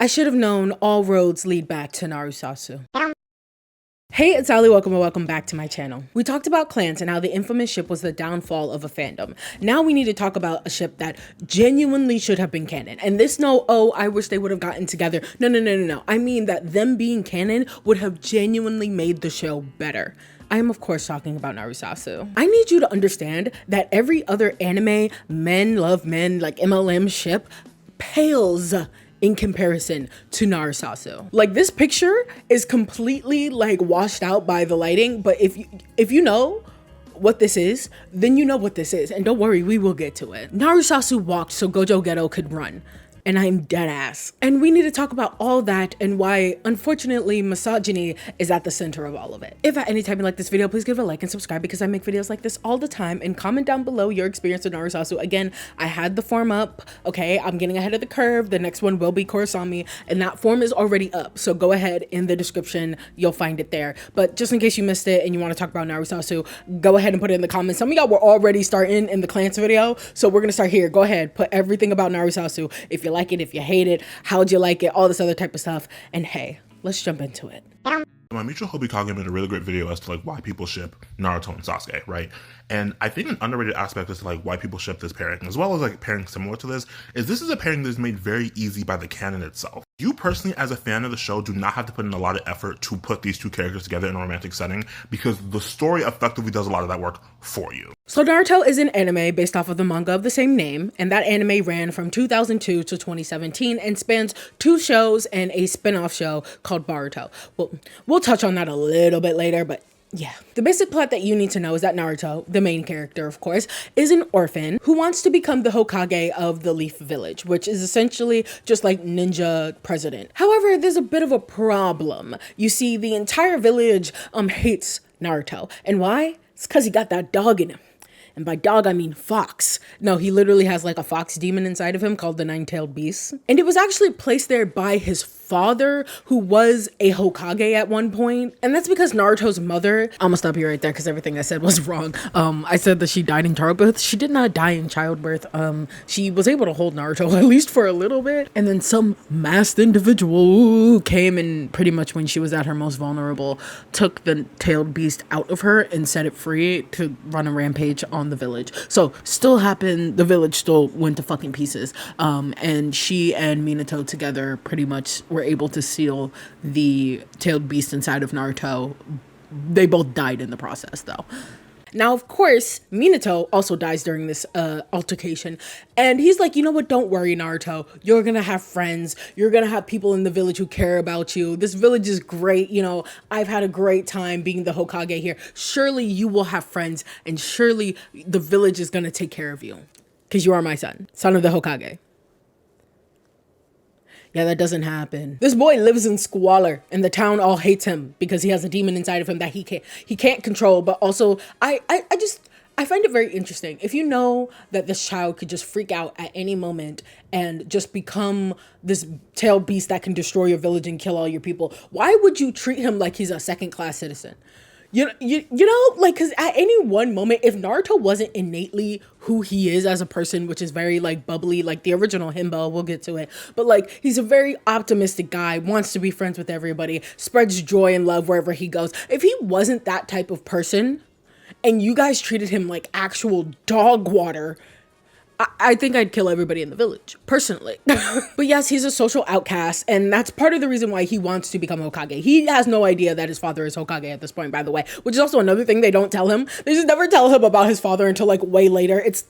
I should have known all roads lead back to NaruSasu. Hey, it's Allie, welcome and welcome back to my channel. We talked about clans and how the infamous ship was the downfall of a fandom. Now we need to talk about a ship that genuinely should have been canon. And this oh, I wish they would have gotten together. No. I mean that them being canon would have genuinely made the show better. I am of course talking about NaruSasu. I need you to understand that every other anime men love men like MLM ship pales in comparison to NaruSasu. Like, this picture is completely like washed out by the lighting, but if you know what this is, then you know what this is. And don't worry, we will get to it. NaruSasu walked so Gojo Geto could run. And I'm dead ass. And we need to talk about all that and why, unfortunately, misogyny is at the center of all of it. If at any time you like this video, please give it a like and subscribe because I make videos like this all the time. And comment down below your experience with NaruSasu. Again, I had the form up, okay? I'm getting ahead of the curve. The next one will be Kurosami, and that form is already up. So go ahead in the description, you'll find it there. But just in case you missed it and you want to talk about NaruSasu, go ahead and put it in the comments. Some of y'all were already starting in the clans video, so we're gonna start here. Go ahead, put everything about NaruSasu. If you like it, if you hate it, how'd you like it, all this other type of stuff. And hey, let's jump into it. My mutual Hobie Kage made a really great video as to like why people ship Naruto and Sasuke, right? And I think an underrated aspect as to like why people ship this pairing, as well as like pairing similar to this, is a pairing that is made very easy by the canon itself. You personally, as a fan of the show, do not have to put in a lot of effort to put these two characters together in a romantic setting because the story effectively does a lot of that work for you. So Naruto is an anime based off of the manga of the same name, and that anime ran from 2002 to 2017 and spans 2 shows and a spin-off show called Boruto. We'll touch on that a little bit later, but yeah. The basic plot that you need to know is that Naruto, the main character of course, is an orphan who wants to become the Hokage of the Leaf Village, which is essentially just like ninja president. However, there's a bit of a problem. You see, the entire village hates Naruto. And why? It's because he got that dog in him. And by dog, I mean fox. No, he literally has like a fox demon inside of him called the Nine-Tailed Beast. And it was actually placed there by his father, who was a Hokage at one point. And that's because Naruto's mother, I'm gonna stop you right there because everything I said was wrong. I said that she died in childbirth. She did not die in childbirth. She was able to hold Naruto at least for a little bit. And then some masked individual came and pretty much when she was at her most vulnerable, took the tailed beast out of her and set it free to run a rampage on the village. So still happened, the village still went to fucking pieces. And she and Minato together pretty much were able to seal the tailed beast inside of Naruto. They both died in the process though. Now, of course, Minato also dies during this altercation. And he's like, you know what? Don't worry, Naruto. You're going to have friends. You're going to have people in the village who care about you. This village is great. You know, I've had a great time being the Hokage here. Surely you will have friends. And surely the village is going to take care of you. Because you are my son of the Hokage. Yeah, that doesn't happen. This boy lives in squalor and the town all hates him because he has a demon inside of him that he can't control. But also, I find it very interesting. If you know that this child could just freak out at any moment and just become this tailed beast that can destroy your village and kill all your people, why would you treat him like he's a second-class citizen? You know, like, because at any one moment, if Naruto wasn't innately who he is as a person, which is very, like, bubbly, like the original Himbo, we'll get to it, but, like, he's a very optimistic guy, wants to be friends with everybody, spreads joy and love wherever he goes. If he wasn't that type of person, and you guys treated him like actual dog water, I think I'd kill everybody in the village, personally. But yes, he's a social outcast, and that's part of the reason why he wants to become Hokage. He has no idea that his father is Hokage at this point, by the way, which is also another thing they don't tell him. They just never tell him about his father until like way later. It's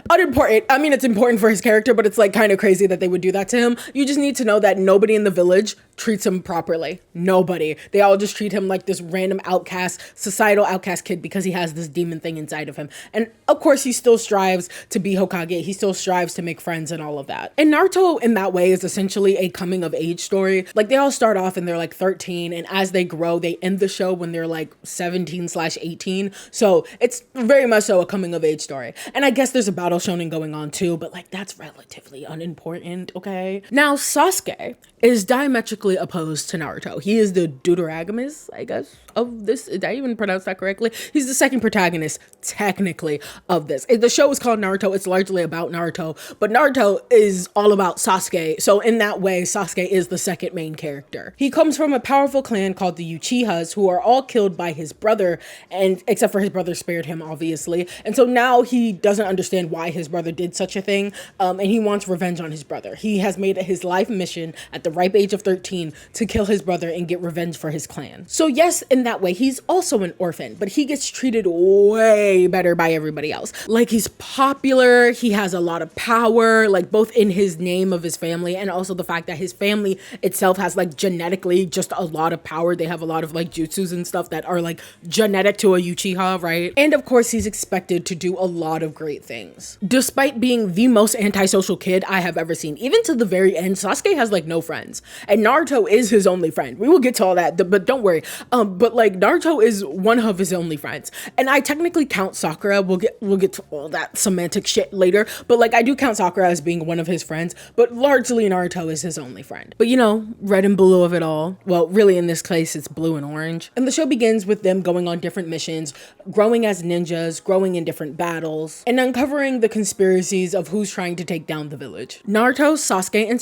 unimportant. I mean, it's important for his character, but it's like kind of crazy that they would do that to him. You just need to know that nobody in the village treats him properly. Nobody. They all just treat him like this random outcast, societal outcast kid because he has this demon thing inside of him. And of course, he still strives to be Hokage. He still strives to make friends and all of that. And Naruto in that way is essentially a coming of age story. Like, they all start off and they're like 13, and as they grow, they end the show when they're like 17/18. So it's very much so a coming of age story. And I guess there's a battle shonen going on too, but like that's relatively unimportant, okay? Now, Sasuke is diametrically diametrically opposed to Naruto. He is the deuteragonist, I guess, of this. Did I even pronounce that correctly? He's the second protagonist, technically, of this. The show is called Naruto. It's largely about Naruto, but Naruto is all about Sasuke. So in that way, Sasuke is the second main character. He comes from a powerful clan called the Uchihas, who are all killed by his brother, and except for his brother spared him, obviously. And so now he doesn't understand why his brother did such a thing, and he wants revenge on his brother. He has made it his life mission at the ripe age of 13 to kill his brother and get revenge for his clan. So yes, in that way, he's also an orphan, but he gets treated way better by everybody else. Like, he's popular, he has a lot of power, like both in his name of his family and also the fact that his family itself has like genetically just a lot of power. They have a lot of like jutsus and stuff that are like genetic to a Uchiha, right? And of course, he's expected to do a lot of great things. Despite being the most antisocial kid I have ever seen, even to the very end, Sasuke has like no friends, and Naruto is his only friend. We will get to all that, but don't worry. But like Naruto is one of his only friends, and I technically count Sakura. We'll get to all that semantic shit later, but like I do count Sakura as being one of his friends, but largely Naruto is his only friend. But you know, red and blue of it all. Well, really in this case, it's blue and orange. And the show begins with them going on different missions, growing as ninjas, growing in different battles, and uncovering the conspiracies of who's trying to take down the village. Naruto, Sasuke, and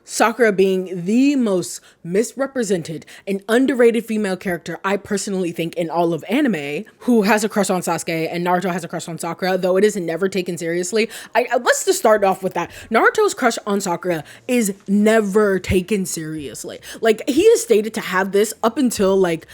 Sakura being the most misrepresented and underrated female character I personally think in all of anime, who has a crush on Sasuke, and Naruto has a crush on Sakura, though it is never taken seriously. Let's just start off with that. Naruto's crush on Sakura is never taken seriously. Like, he is stated to have this up until like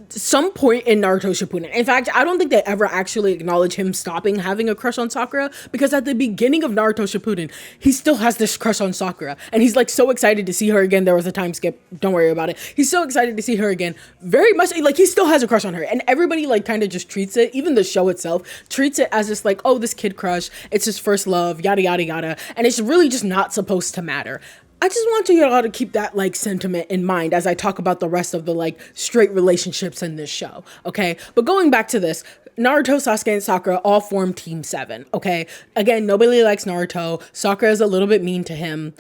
some point in Naruto Shippuden. In fact, I don't think they ever actually acknowledge him stopping having a crush on Sakura, because at the beginning of Naruto Shippuden, he still has this crush on Sakura, and he's like so excited to see her again. There was a time skip, don't worry about it. He's so excited to see her again, very much like he still has a crush on her, and everybody like kind of just treats it, even the show itself treats it as just like, oh, this kid crush, it's his first love, yada yada yada, and it's really just not supposed to matter. I just want you all to keep that like sentiment in mind as I talk about the rest of the like straight relationships in this show, okay? But going back to this, Naruto, Sasuke, and Sakura all form Team 7, okay? Again, nobody likes Naruto. Sakura is a little bit mean to him.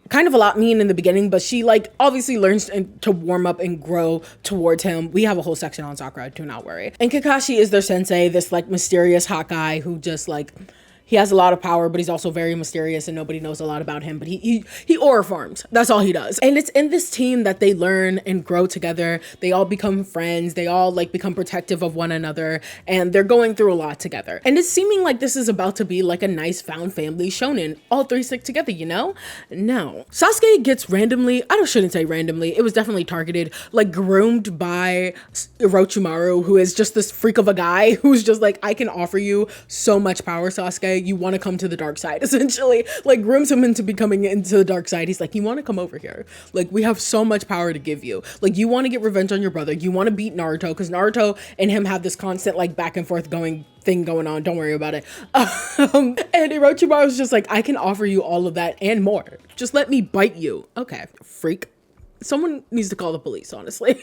Kind of a lot mean in the beginning, but she like obviously learns to warm up and grow towards him. We have a whole section on Sakura, do not worry. And Kakashi is their sensei, this like mysterious hot guy who just like, he has a lot of power, but he's also very mysterious and nobody knows a lot about him. But he aura farms. That's all he does. And it's in this team that they learn and grow together. They all become friends. They all like become protective of one another. And they're going through a lot together. And it's seeming like this is about to be like a nice found family shonen. All three stick together, you know? No. Sasuke gets randomly, shouldn't say randomly, it was definitely targeted, like groomed by Orochimaru, who is just this freak of a guy who's just like, I can offer you so much power, Sasuke. You want to come to the dark side, essentially. Like, grooms him into becoming into the dark side. He's like, you want to come over here? Like, we have so much power to give you. Like, you want to get revenge on your brother. You want to beat Naruto, because Naruto and him have this constant, like, back and forth thing going on. Don't worry about it. And Orochimaru was just like, I can offer you all of that and more. Just let me bite you. Okay, freak. Someone needs to call the police, honestly.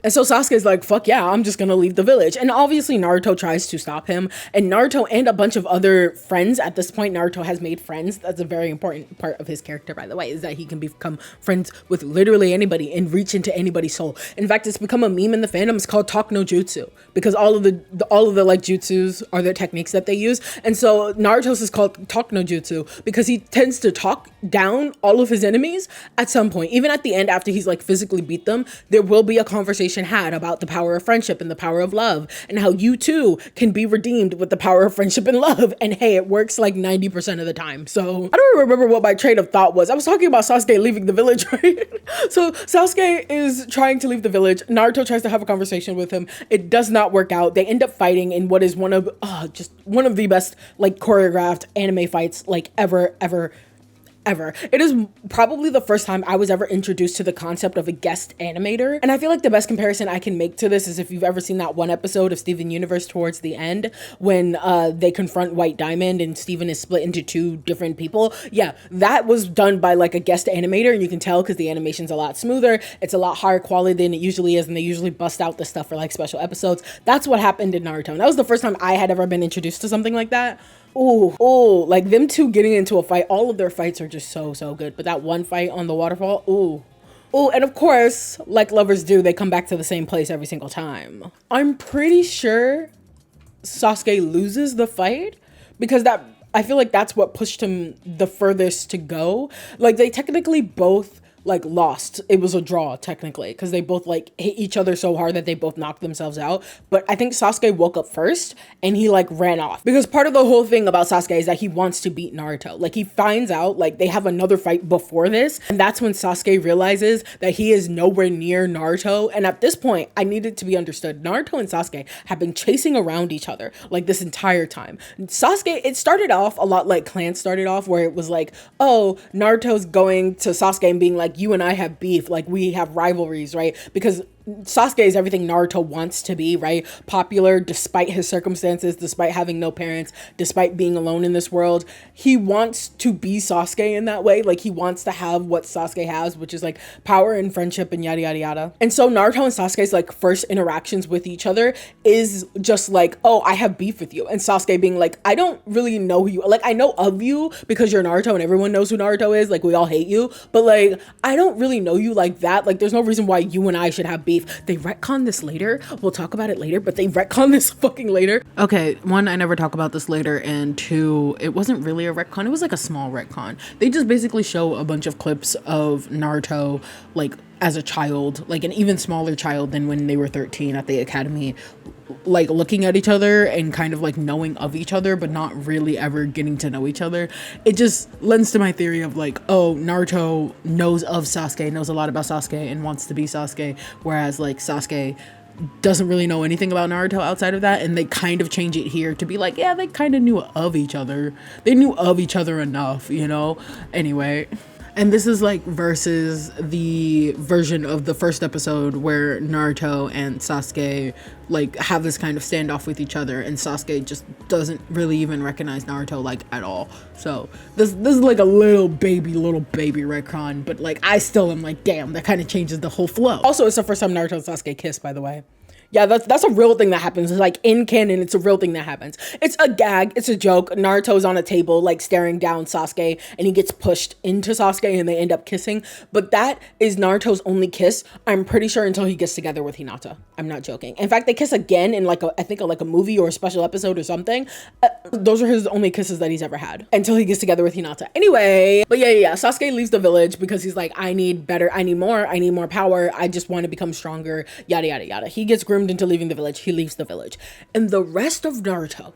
And so Sasuke's like, fuck yeah, I'm just gonna leave the village. And obviously Naruto tries to stop him. And Naruto and a bunch of other friends, at this point, Naruto has made friends. That's a very important part of his character, by the way, is that he can become friends with literally anybody and reach into anybody's soul. In fact, it's become a meme in the fandom. It's called Talk no Jutsu, because all of the like jutsus are the techniques that they use. And so Naruto's is called Talk no Jutsu because he tends to talk down all of his enemies at some point. Even at the end, after he's like physically beat them, there will be a conversation had about the power of friendship and the power of love, and how you too can be redeemed with the power of friendship and love. And hey, it works like 90% of the time. So I don't remember what my train of thought was. I was talking about Sasuke leaving the village, right? So Sasuke is trying to leave the village. Naruto tries to have a conversation with him. It does not work out. They end up fighting in what is one of the best like choreographed anime fights like ever. It is probably the first time I was ever introduced to the concept of a guest animator. And I feel like the best comparison I can make to this is if you've ever seen that one episode of Steven Universe towards the end when they confront White Diamond and Steven is split into two different people. Yeah, that was done by like a guest animator, and you can tell because the animation's a lot smoother. It's a lot higher quality than it usually is, and they usually bust out the stuff for like special episodes. That's what happened in Naruto. And that was the first time I had ever been introduced to something like that. Oh, like them two getting into a fight, all of their fights are just so good. But that one fight on the waterfall, Oh, and of course, like lovers do, they come back to the same place every single time. I'm pretty sure Sasuke loses the fight because I feel like that's what pushed him the furthest to go. Like, they technically both like lost. It was a draw technically because they both like hit each other so hard that they both knocked themselves out. But I think Sasuke woke up first and he like ran off because part of the whole thing about Sasuke is that he wants to beat Naruto. Like, he finds out like they have another fight before this, and that's when Sasuke realizes that he is nowhere near Naruto. And at this point, I need it to be understood, Naruto and Sasuke have been chasing around each other like this entire time. Sasuke, it started off a lot like Clan started off, where it was like, oh, Naruto's going to Sasuke and being like, you and I have beef, like we have rivalries, right? Because Sasuke is everything Naruto wants to be, right? Popular despite his circumstances, despite having no parents, despite being alone in this world. He wants to be Sasuke in that way. Like, he wants to have what Sasuke has, which is like power and friendship and yada yada yada. And so Naruto and Sasuke's like first interactions with each other is just like, oh, I have beef with you. And Sasuke being like, I don't really know who you are. Like, I know of you because you're Naruto and everyone knows who Naruto is. Like, we all hate you. But like, I don't really know you like that. Like, there's no reason why you and I should have beef. They retcon this later. We'll talk about it later, but they retcon this fucking later. Okay, one, I never talk about this later, and two, it wasn't really a retcon. It was like a small retcon. They just basically show a bunch of clips of Naruto, like, as a child, like an even smaller child than when they were 13 at the academy, like looking at each other and kind of like knowing of each other, but not really ever getting to know each other. It just lends to my theory of like, oh, Naruto knows of Sasuke, knows a lot about Sasuke and wants to be Sasuke, whereas like Sasuke doesn't really know anything about Naruto outside of that. And they kind of change it here to be like, yeah, they kind of knew of each other. They knew of each other enough, you know? Anyway. And this is like versus the version of the first episode where Naruto and Sasuke like have this kind of standoff with each other, and Sasuke just doesn't really even recognize Naruto like at all. So this is like a little baby retcon, but like I still am like, damn, that kind of changes the whole flow. Also, it's the first time Naruto and Sasuke kiss, by the way. Yeah, that's a real thing that happens. It's like in canon, it's a real thing that happens. It's a gag. It's a joke. Naruto's on a table, like staring down Sasuke, and he gets pushed into Sasuke and they end up kissing. But that is Naruto's only kiss, I'm pretty sure, until he gets together with Hinata. I'm not joking. In fact, they kiss again in like I think a movie or a special episode or something. Those are his only kisses that he's ever had until he gets together with Hinata. Anyway, but yeah. Sasuke leaves the village because he's like, I need more power. I just want to become stronger, yada, yada, yada. He gets groomed into leaving the village. He leaves the village. And the rest of Naruto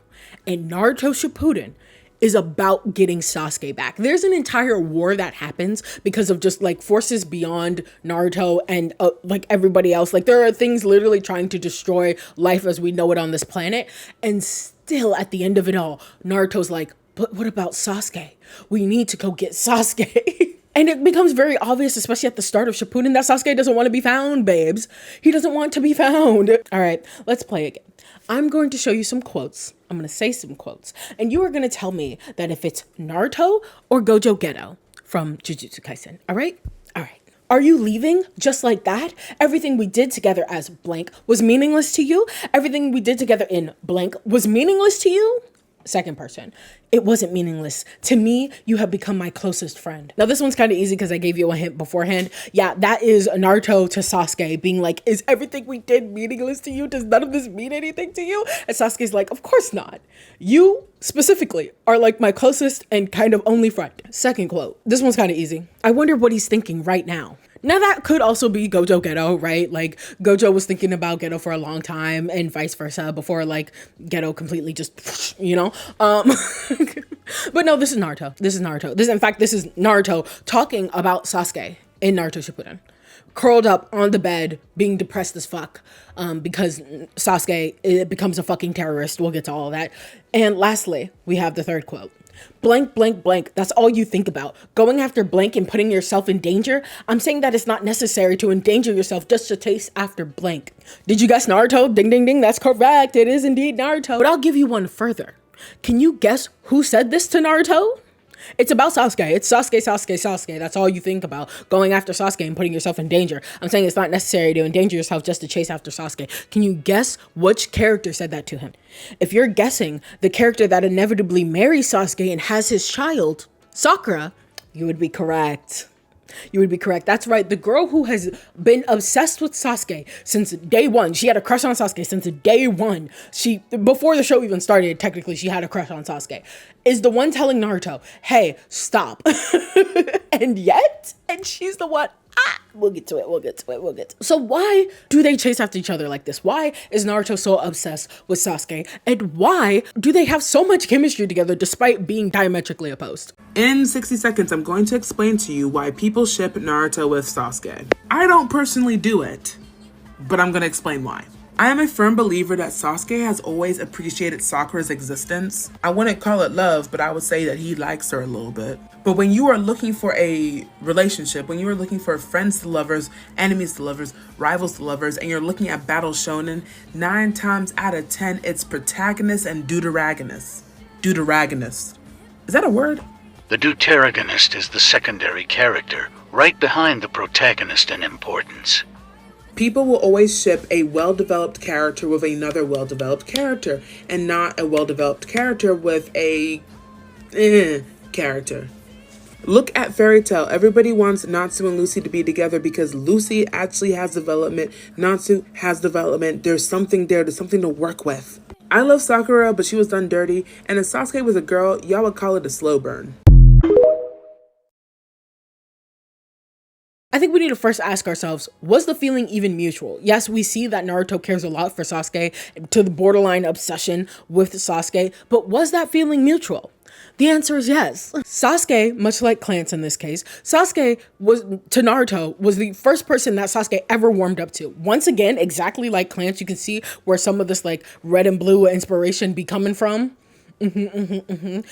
and Naruto Shippuden is about getting Sasuke back. There's an entire war that happens because of just like forces beyond Naruto and like everybody else. Like, there are things literally trying to destroy life as we know it on this planet. And still at the end of it all, Naruto's like, but what about Sasuke? We need to go get Sasuke. And it becomes very obvious, especially at the start of Shippuden, that Sasuke doesn't want to be found, babes. He doesn't want to be found. All right, let's play again. I'm going to show you some quotes. I'm going to say some quotes. And you are going to tell me that if it's Naruto or Gojo Geto from Jujutsu Kaisen. All right? All right. Are you leaving just like that? Everything we did together as blank was meaningless to you? Everything we did together in blank was meaningless to you? Second person. It wasn't meaningless. To me, you have become my closest friend. Now, this one's kind of easy because I gave you a hint beforehand. Yeah, that is Naruto to Sasuke being like, is everything we did meaningless to you? Does none of this mean anything to you? And Sasuke's like, of course not. You specifically are like my closest and kind of only friend. Second quote. This one's kind of easy. I wonder what he's thinking right now. Now, that could also be Gojo Geto, right? Like, Gojo was thinking about Geto for a long time and vice versa before, like, Geto completely just, you know? But no, this is Naruto. This is Naruto. This is Naruto talking about Sasuke in Naruto Shippuden. Curled up on the bed, being depressed as fuck, because Sasuke becomes a fucking terrorist. We'll get to all of that. And lastly, we have the third quote. Blank, blank, blank. That's all you think about. Going after blank and putting yourself in danger. I'm saying that it's not necessary to endanger yourself just to chase after blank. Did you guess Naruto? Ding, ding, ding. That's correct. It is indeed Naruto. But I'll give you one further. Can you guess who said this to Naruto? It's about Sasuke. It's Sasuke. That's all you think about. Going after Sasuke and putting yourself in danger. I'm saying it's not necessary to endanger yourself just to chase after Sasuke. Can you guess which character said that to him? If you're guessing the character that inevitably marries Sasuke and has his child, Sakura, you would be correct. You would be correct. That's right. The girl who has been obsessed with Sasuke since day one. She had a crush on Sasuke since day one. Before the show even started, technically, she had a crush on Sasuke. Is the one telling Naruto, hey, stop. and she's the one. We'll get to it. So why do they chase after each other like this? Why is Naruto so obsessed with Sasuke? And why do they have so much chemistry together despite being diametrically opposed? In 60 seconds, I'm going to explain to you why people ship Naruto with Sasuke. I don't personally do it, but I'm going to explain why. I am a firm believer that Sasuke has always appreciated Sakura's existence. I wouldn't call it love, but I would say that he likes her a little bit. But when you are looking for a relationship, when you are looking for friends to lovers, enemies to lovers, rivals to lovers, and you're looking at Battle Shonen, 9 times out of 10, it's protagonist and deuteragonist. Deuteragonist. Is that a word? The deuteragonist is the secondary character, right behind the protagonist in importance. People will always ship a well-developed character with another well-developed character, and not a well-developed character with a character. Look at Fairy Tail. Everybody wants Natsu and Lucy to be together because Lucy actually has development. Natsu has development. There's something there. There's something to work with. I love Sakura, but she was done dirty. And if Sasuke was a girl, y'all would call it a slow burn. I think we need to first ask ourselves, was the feeling even mutual? Yes, we see that Naruto cares a lot for Sasuke, to the borderline obsession with Sasuke, but was that feeling mutual? The answer is yes. Sasuke, much like Clance in this case, Sasuke to Naruto was the first person that Sasuke ever warmed up to. Once again, exactly like Clance, you can see where some of this like red and blue inspiration be coming from.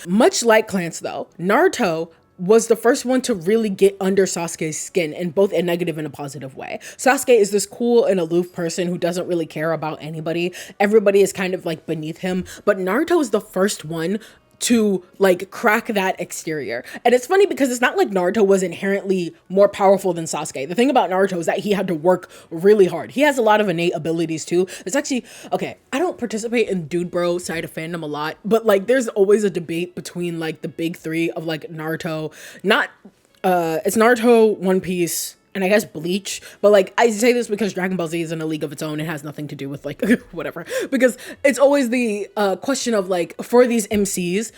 Much like Clance though, Naruto was the first one to really get under Sasuke's skin in both a negative and a positive way. Sasuke is this cool and aloof person who doesn't really care about anybody. Everybody is kind of like beneath him, but Naruto is the first one to like crack that exterior. And it's funny because it's not like Naruto was inherently more powerful than Sasuke. The thing about Naruto is that he had to work really hard. He has a lot of innate abilities too. It's actually, okay, I don't participate in dude bro side of fandom a lot, but like there's always a debate between like the big three of like Naruto, it's Naruto, One Piece, and I guess Bleach, but like I say this because Dragon Ball Z is in a league of its own. It has nothing to do with like whatever, because it's always the question of like, for these MCs,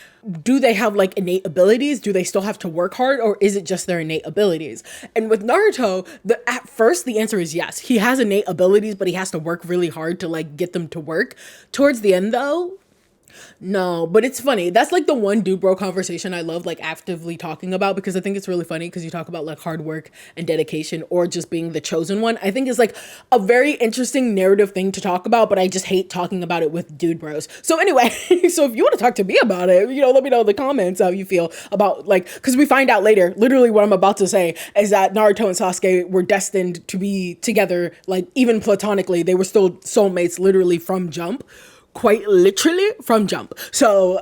do they have like innate abilities? Do they still have to work hard, or is it just their innate abilities? And with Naruto, at first the answer is yes. He has innate abilities, but he has to work really hard to like get them to work. Towards the end though, no, but it's funny. That's like the one dude bro conversation I love like actively talking about, because I think it's really funny because you talk about like hard work and dedication or just being the chosen one. I think it's like a very interesting narrative thing to talk about, but I just hate talking about it with dude bros. So anyway, so if you want to talk to me about it, let me know in the comments how you feel about like, because we find out later, literally what I'm about to say is that Naruto and Sasuke were destined to be together, like even platonically. They were still soulmates literally from jump. Quite literally from jump. So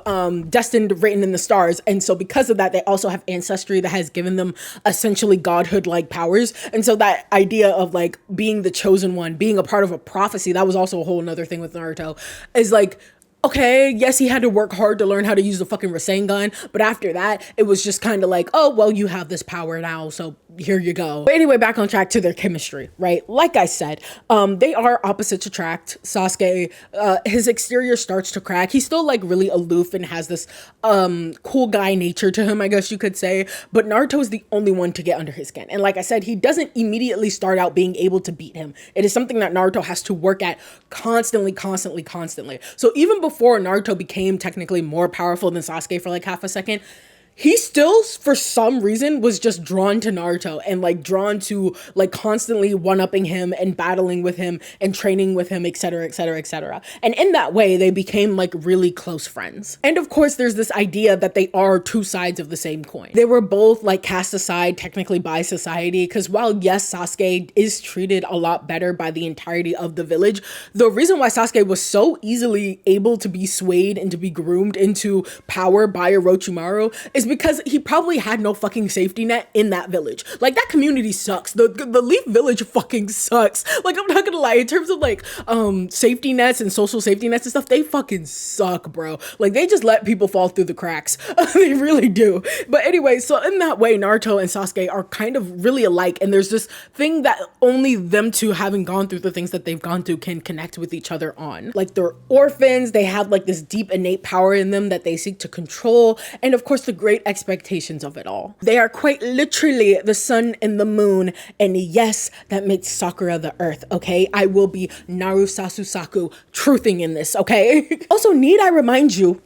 destined, written in the stars. And so because of that, they also have ancestry that has given them essentially godhood like powers. And so that idea of like being the chosen one, being a part of a prophecy, that was also a whole nother thing with Naruto, is like, okay, yes, he had to work hard to learn how to use the fucking Rasengan, but after that, it was just kind of like, oh, well, you have this power now, so here you go. But anyway, back on track to their chemistry, right? Like I said, they are opposites attract. Sasuke, his exterior starts to crack. He's still like really aloof and has this cool guy nature to him, I guess you could say, but Naruto is the only one to get under his skin. And like I said, he doesn't immediately start out being able to beat him. It is something that Naruto has to work at constantly. So even before Naruto became technically more powerful than Sasuke for like half a second, he still, for some reason, was just drawn to Naruto and like drawn to like constantly one-upping him and battling with him and training with him, etc. And in that way, they became like really close friends. And of course, there's this idea that they are two sides of the same coin. They were both like cast aside technically by society, because while yes, Sasuke is treated a lot better by the entirety of the village, the reason why Sasuke was so easily able to be swayed and to be groomed into power by Orochimaru is is because he probably had no fucking safety net in that village. Like, that community sucks. The Leaf Village fucking sucks. Like, I'm not gonna lie, in terms of like safety nets and social safety nets and stuff, they fucking suck, bro. Like, they just let people fall through the cracks. They really do. But anyway, so in that way, Naruto and Sasuke are kind of really alike, and there's this thing that only them two, having gone through the things that they've gone through, can connect with each other on. Like, they're orphans, they have like this deep innate power in them that they seek to control, and of course the great expectations of it all. They are quite literally the sun and the moon, and yes, that makes Sakura the earth, okay? I will be NaruSasu Saku truthing in this, okay? Also, need I remind you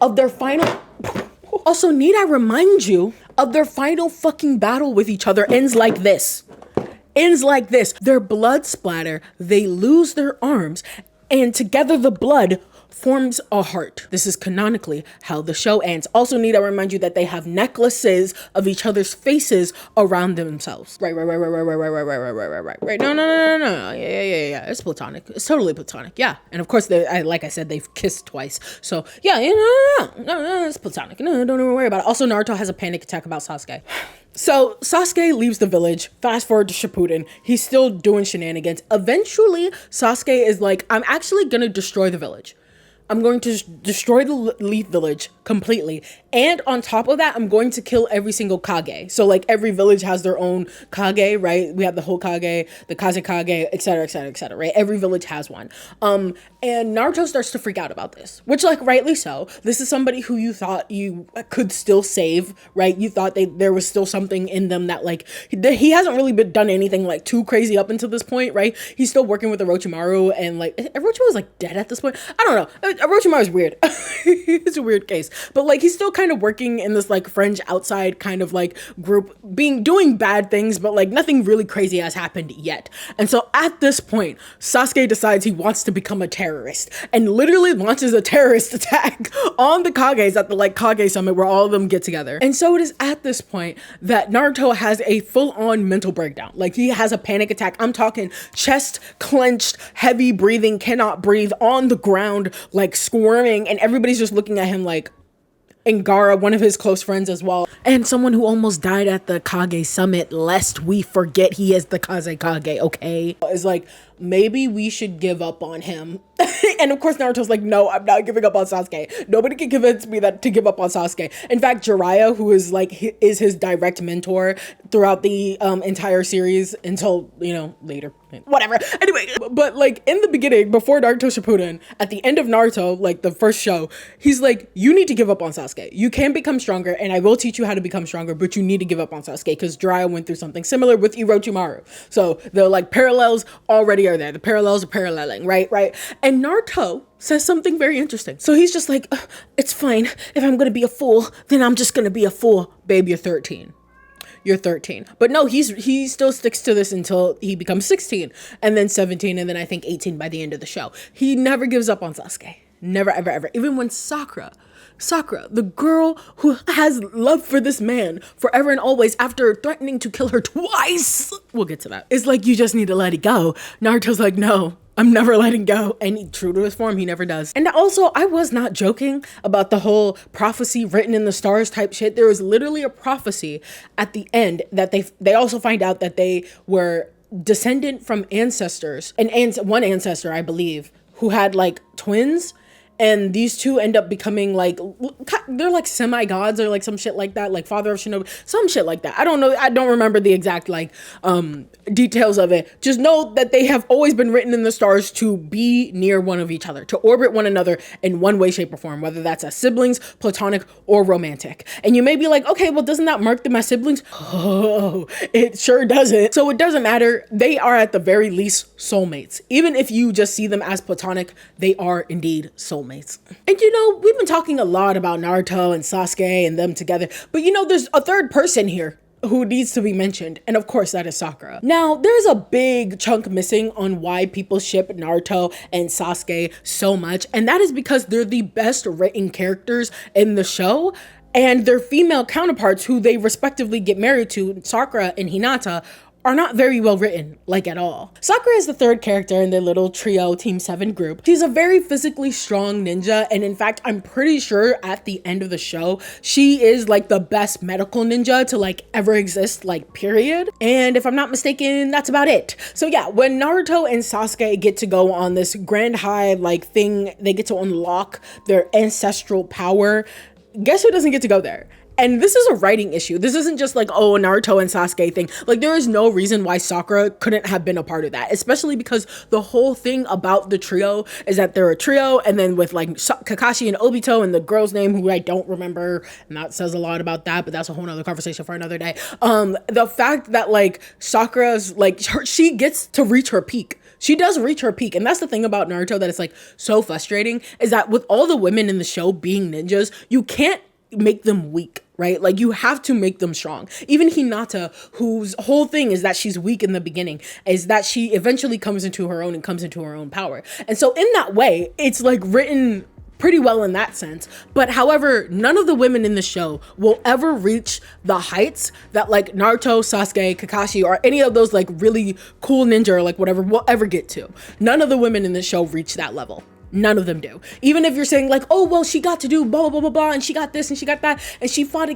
of their final fucking battle with each other ends like this. Their blood splatter, they lose their arms, and together the blood forms a heart. This is canonically how the show ends. Also, need I remind you that they have necklaces of each other's faces around themselves. Right. No. Yeah. It's platonic. It's totally platonic. Yeah. And of course, like I said, they've kissed twice. So yeah, no, it's platonic. No, don't even worry about it. Also, Naruto has a panic attack about Sasuke. So Sasuke leaves the village. Fast forward to Shippuden. He's still doing shenanigans. Eventually, Sasuke is like, I'm actually gonna destroy the village. I'm going to destroy the Leaf Village completely. And on top of that, I'm going to kill every single Kage. So like every village has their own Kage, right? We have the Hokage, the Kazekage, etc., right? Every village has one. And Naruto starts to freak out about this, which, like, rightly so. This is somebody who you thought you could still save, right? You thought there was still something in them that, like, he hasn't really done anything like too crazy up until this point, right? He's still working with Orochimaru, and like Orochimaru's like dead at this point. I don't know. Orochimaru is weird. It's a weird case, but like he's still kind of working in this like fringe outside kind of like group, doing bad things, but like nothing really crazy has happened yet. And so at this point, Sasuke decides he wants to become a terrorist and literally launches a terrorist attack on the Kages at the like Kage summit where all of them get together. And so it is at this point that Naruto has a full-on mental breakdown. Like, he has a panic attack. I'm talking chest clenched, heavy breathing, cannot breathe, on the ground, like squirming, and everybody's just looking at him like, and Gaara, one of his close friends as well, and someone who almost died at the Kage summit, lest we forget he is the Kazekage, okay, is like, maybe we should give up on him. And of course Naruto's like, no, I'm not giving up on Sasuke. Nobody can convince me that to give up on Sasuke. In fact, Jiraiya, who is like is his direct mentor throughout the entire series until, you know, later, whatever. Anyway, but like in the beginning, before Naruto Shippuden, at the end of Naruto, like the first show, he's like, you need to give up on Sasuke. You can become stronger, and I will teach you how to become stronger, but you need to give up on Sasuke, because Jiraiya went through something similar with Orochimaru. So the like parallels already are there. The parallels are paralleling, right? And Naruto says something very interesting. So he's just like, it's fine. If I'm gonna be a fool, then I'm just gonna be a fool. Babe, you're 13. You're 13. But no, he still sticks to this until he becomes 16, and then 17, and then I think 18 by the end of the show. He never gives up on Sasuke. Never, ever, ever. Even when Sakura, the girl who has love for this man forever and always, after threatening to kill her twice, we'll get to that, it's like, you just need to let it go. Naruto's like, no, I'm never letting go. And true to his form, he never does. And also, I was not joking about the whole prophecy written in the stars type shit. There was literally a prophecy at the end that they also find out that they were descendant from ancestors, and one ancestor, I believe, who had like twins. And these two end up becoming like, they're like semi-gods or like some shit like that, like father of shinobi, some shit like that. I don't know. I don't remember the exact like details of it. Just know that they have always been written in the stars to be near one of each other, to orbit one another in one way, shape, or form, whether that's as siblings, platonic, or romantic. And you may be like, okay, well, doesn't that mark them as siblings? Oh, it sure doesn't. So it doesn't matter. They are at the very least soulmates. Even if you just see them as platonic, they are indeed soulmates. And you know, we've been talking a lot about Naruto and Sasuke and them together, but you know, there's a third person here who needs to be mentioned, and of course that is Sakura. Now, there's a big chunk missing on why people ship Naruto and Sasuke so much, and that is because they're the best written characters in the show, and their female counterparts who they respectively get married to, Sakura and Hinata, are not very well written, like at all. Sakura is the third character in the little trio Team 7 group. She's a very physically strong ninja, and in fact, I'm pretty sure at the end of the show, she is like the best medical ninja to like ever exist, like period. And if I'm not mistaken, that's about it. So yeah, when Naruto and Sasuke get to go on this grand high like thing, they get to unlock their ancestral power. Guess who doesn't get to go there? And this is a writing issue. This isn't just like, oh, a Naruto and Sasuke thing. Like, there is no reason why Sakura couldn't have been a part of that, especially because the whole thing about the trio is that they're a trio, and then with like Kakashi and Obito and the girl's name, who I don't remember, and that says a lot about that, but that's a whole nother conversation for another day. The fact that like Sakura's like, she gets to reach her peak. She does reach her peak. And that's the thing about Naruto that is like so frustrating, is that with all the women in the show being ninjas, you can't make them weak, right? Like, you have to make them strong. Even Hinata, whose whole thing is that she's weak in the beginning, is that she eventually comes into her own and comes into her own power. And so in that way, it's like written pretty well in that sense. But however, none of the women in the show will ever reach the heights that like Naruto, Sasuke, Kakashi, or any of those like really cool ninja or like whatever will ever get to. None of the women in the show reach that level. None of them do. Even if you're saying like, oh, well, she got to do blah, blah, blah, blah, and she got this and she got that, and she fought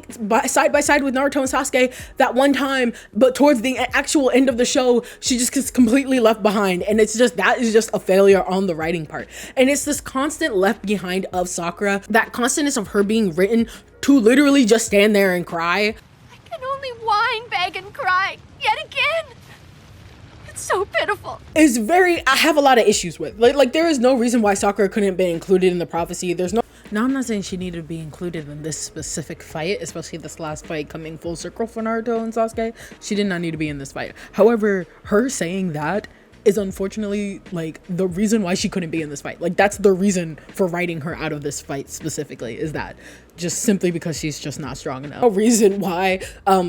side by side with Naruto and Sasuke that one time, but towards the actual end of the show, she just gets completely left behind. And it's just, that is just a failure on the writing part. And it's this constant left behind of Sakura, that constantness of her being written to literally just stand there and cry. I can only whine, beg, and cry yet again. It's so pitiful. Is very, I have a lot of issues with. Like there is no reason why Sakura couldn't be included in the prophecy. There's no. Now, I'm not saying she needed to be included in this specific fight, especially this last fight coming full circle for Naruto and Sasuke. She did not need to be in this fight. However, her saying that is unfortunately like the reason why she couldn't be in this fight. Like, that's the reason for writing her out of this fight specifically, is that just simply because she's just not strong enough. No reason why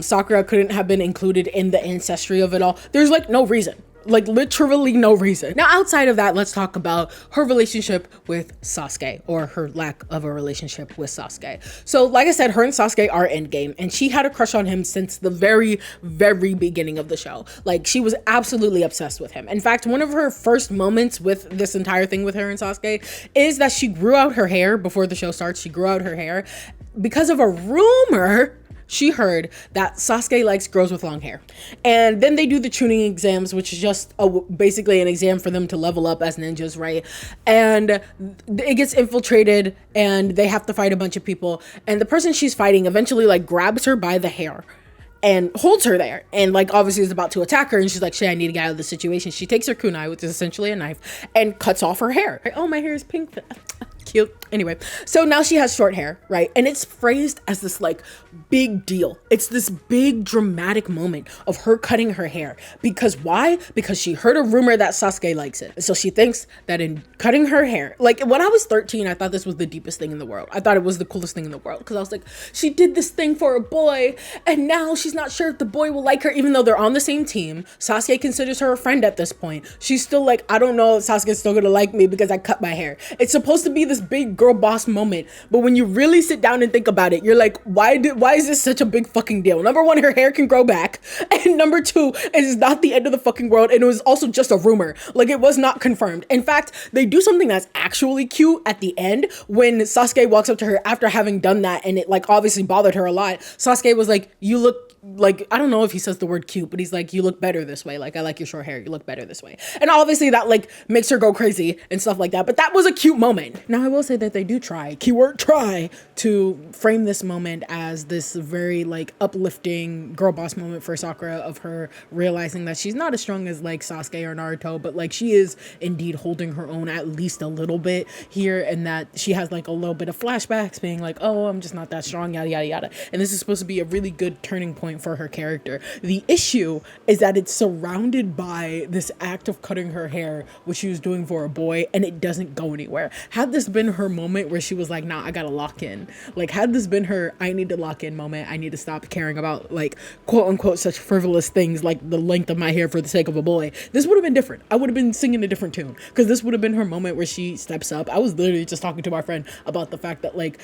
Sakura couldn't have been included in the ancestry of it all. There's like no reason. Like, literally no reason. Now, outside of that, let's talk about her relationship with Sasuke, or her lack of a relationship with Sasuke. So, like I said, her and Sasuke are endgame, and she had a crush on him since the very, very beginning of the show. Like, she was absolutely obsessed with him. In fact, one of her first moments with this entire thing with her and Sasuke is that she grew out her hair before the show starts. She grew out her hair because of a rumor she heard that Sasuke likes girls with long hair. And then they do the tuning exams, which is just basically an exam for them to level up as ninjas, right? And it gets infiltrated, and they have to fight a bunch of people. And the person she's fighting eventually like grabs her by the hair and holds her there, and like obviously is about to attack her, and she's like, shit, I need to get out of this situation. She takes her kunai, which is essentially a knife, and cuts off her hair. Oh, my hair is pink. Cute. Anyway, so now she has short hair, right? And it's phrased as this like big deal. It's this big dramatic moment of her cutting her hair. Because why? Because she heard a rumor that Sasuke likes it. So she thinks that in cutting her hair, like when I was 13, I thought this was the deepest thing in the world. I thought it was the coolest thing in the world, because I was like, she did this thing for a boy, and now she's not sure if the boy will like her, even though they're on the same team. Sasuke considers her a friend at this point. She's still like, I don't know if Sasuke's still gonna like me because I cut my hair. It's supposed to be this big girl boss moment, but when you really sit down and think about it, you're like, why is this such a big fucking deal? Number one, her hair can grow back, and number two, it is not the end of the fucking world, and it was also just a rumor. Like, it was not confirmed. In fact, they do something that's actually cute at the end when Sasuke walks up to her after having done that, and it like obviously bothered her a lot. Sasuke was like, you look like, I don't know if he says the word cute, but he's like, you look better this way. Like, I like your short hair. You look better this way. And obviously that like makes her go crazy and stuff like that. But that was a cute moment. Now, I will say that they do try, keyword try, to frame this moment as this very like uplifting girl boss moment for Sakura, of her realizing that she's not as strong as like Sasuke or Naruto, but like she is indeed holding her own at least a little bit here, and that she has like a little bit of flashbacks being like, oh, I'm just not that strong, yada, yada, yada. And this is supposed to be a really good turning point for her character. The issue is that it's surrounded by this act of cutting her hair, which she was doing for a boy, and it doesn't go anywhere. Had this been her moment where she was like, nah, I gotta lock in, like had this been her I need to lock in moment, I need to stop caring about like quote unquote such frivolous things like the length of my hair for the sake of a boy, this would have been different. I would have been singing a different tune, because this would have been her moment where she steps up. I was literally just talking to my friend about the fact that like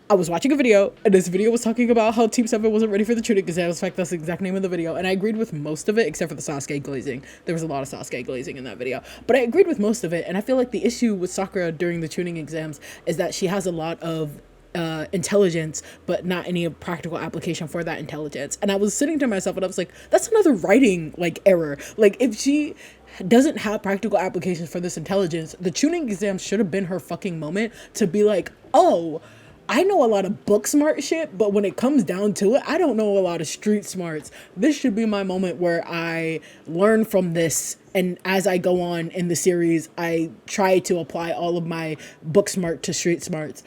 I was watching a video, and this video was talking about how Team 7 wasn't ready for the Chunin exams. In fact, that's the exact name of the video, and I agreed with most of it, except for the Sasuke glazing. There was a lot of Sasuke glazing in that video, but I agreed with most of it, and I feel like the issue with Sakura during the Chunin exams is that she has a lot of intelligence, but not any practical application for that intelligence. And I was sitting to myself, and I was like, that's another writing, like, error. Like, if she doesn't have practical applications for this intelligence, the Chunin exam should have been her fucking moment to be like, oh, I know a lot of book smart shit, but when it comes down to it, I don't know a lot of street smarts. This should be my moment where I learn from this, and as I go on in the series, I try to apply all of my book smart to street smarts.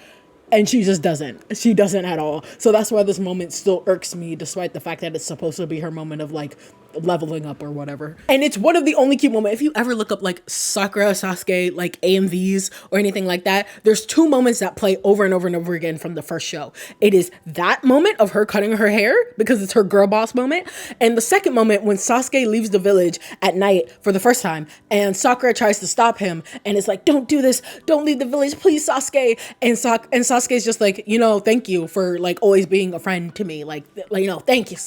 And she just doesn't. She doesn't at all. So that's why this moment still irks me, despite the fact that it's supposed to be her moment of, like, leveling up or whatever. And it's one of the only key moments. If you ever look up, like, Sakura, Sasuke, like, AMVs or anything like that, there's two moments that play over and over and over again from the first show. It is that moment of her cutting her hair, because it's her girl boss moment. And the second moment when Sasuke leaves the village at night for the first time, and Sakura tries to stop him, and it's like, don't do this. Don't leave the village, please, Sasuke. And Sasuke's just like, you know, thank you for, like, always being a friend to me. Like, you know, thank you.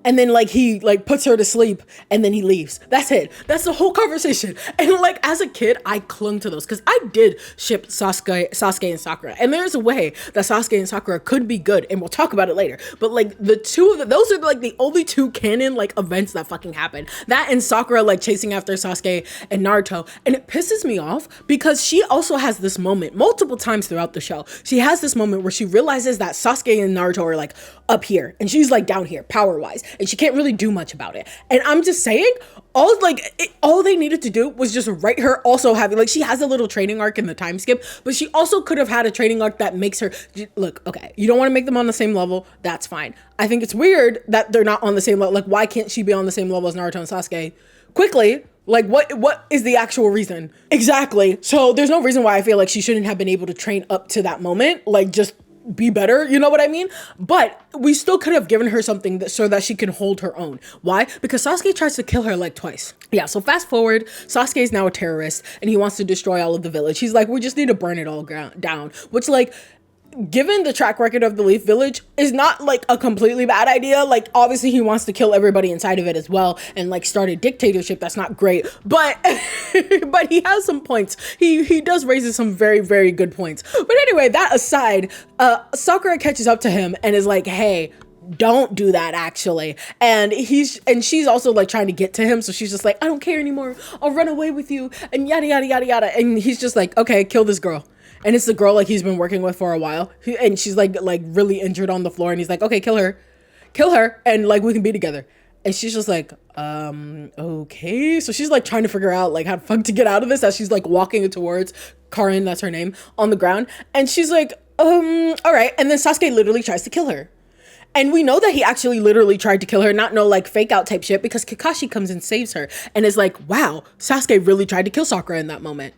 And then, like, he, like, puts her to sleep, and then he leaves. That's it. That's the whole conversation. And, like, as a kid, I clung to those, because I did ship Sasuke and Sakura. And there's a way that Sasuke and Sakura could be good, and we'll talk about it later. But, like, the two of them, those are, like, the only two canon, like, events that fucking happen. That and Sakura, like, chasing after Sasuke and Naruto. And it pisses me off, because she also has this moment, multiple times throughout the show. She has this moment where she realizes that Sasuke and Naruto are, like, up here, and she's, like, down here, power-wise. And she can't really do much about it. And I'm just saying, all they needed to do was just write her also having, like, she has a little training arc in the time skip, but she also could have had a training arc that makes her, look, okay, you don't want to make them on the same level, that's fine. I think it's weird that they're not on the same level. Like, why can't she be on the same level as Naruto and Sasuke quickly? Like, what is the actual reason? Exactly. So there's no reason why I feel like she shouldn't have been able to train up to that moment. Like, just be better, you know what I mean? But we still could have given her something so that she can hold her own. Why? Because Sasuke tries to kill her, like, twice. Yeah, so fast forward, Sasuke is now a terrorist, and he wants to destroy all of the village. He's like, we just need to burn it all down, which, like, given the track record of the Leaf Village, is not, like, a completely bad idea. Like, obviously he wants to kill everybody inside of it as well and, like, start a dictatorship. That's not great, but but he has some points. He does raise some very, very good points. But anyway, that aside, Sakura catches up to him and is like, hey, don't do that, actually. And she's also, like, trying to get to him, so she's just like, I don't care anymore, I'll run away with you, and yada yada yada yada. And he's just like, okay, kill this girl. And it's the girl, like, he's been working with for a while, and she's like really injured on the floor, and he's like, okay, kill her, and, like, we can be together. And she's just like, okay. So she's, like, trying to figure out, like, how the fuck to get out of this, as she's, like, walking towards Karin, that's her name, on the ground. And she's like, all right. And then Sasuke literally tries to kill her. And we know that he actually literally tried to kill her, not no, like, fake out type shit, because Kakashi comes and saves her and is like, wow, Sasuke really tried to kill Sakura in that moment.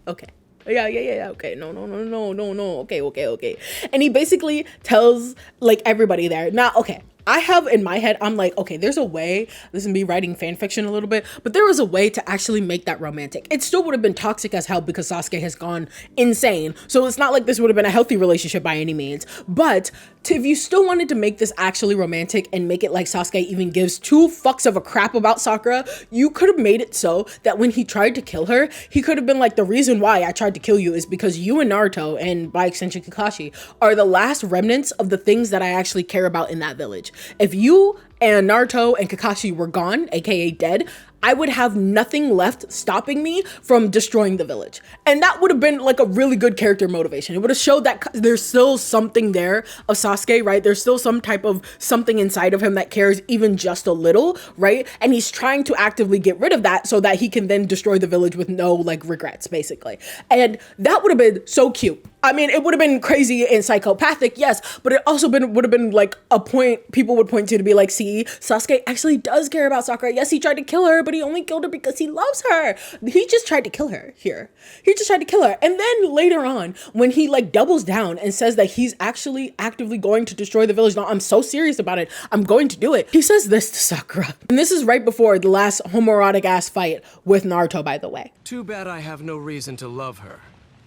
Okay. Yeah, okay, no, okay. And he basically tells, like, everybody there. Now, okay, I have in my head, I'm like, okay, there's a way, this is me writing fan fiction a little bit, but there was a way to actually make that romantic. It still would have been toxic as hell because Sasuke has gone insane. So it's not like this would have been a healthy relationship by any means. But if you still wanted to make this actually romantic and make it like Sasuke even gives two fucks of a crap about Sakura, you could have made it so that when he tried to kill her, he could have been like, the reason why I tried to kill you is because you and Naruto, and by extension Kakashi, are the last remnants of the things that I actually care about in that village. If you and Naruto and Kakashi were gone, aka dead, I would have nothing left stopping me from destroying the village. And that would have been like a really good character motivation. It would have showed that there's still something there of Sasuke, right? There's still some type of something inside of him that cares even just a little, right? And he's trying to actively get rid of that so that he can then destroy the village with no, like, regrets, basically. And that would have been so cute. I mean, it would have been crazy and psychopathic, yes, but it also would have been like a point people would point to be like, see, Sasuke actually does care about Sakura. Yes, he tried to kill her, but he only killed her because he loves her. He just tried to kill her here. He just tried to kill her. And then later on, when he, like, doubles down and says that he's actually actively going to destroy the village, no, I'm so serious about it, I'm going to do it, he says this to Sakura. And this is right before the last homoerotic ass fight with Naruto, by the way. Too bad I have no reason to love her,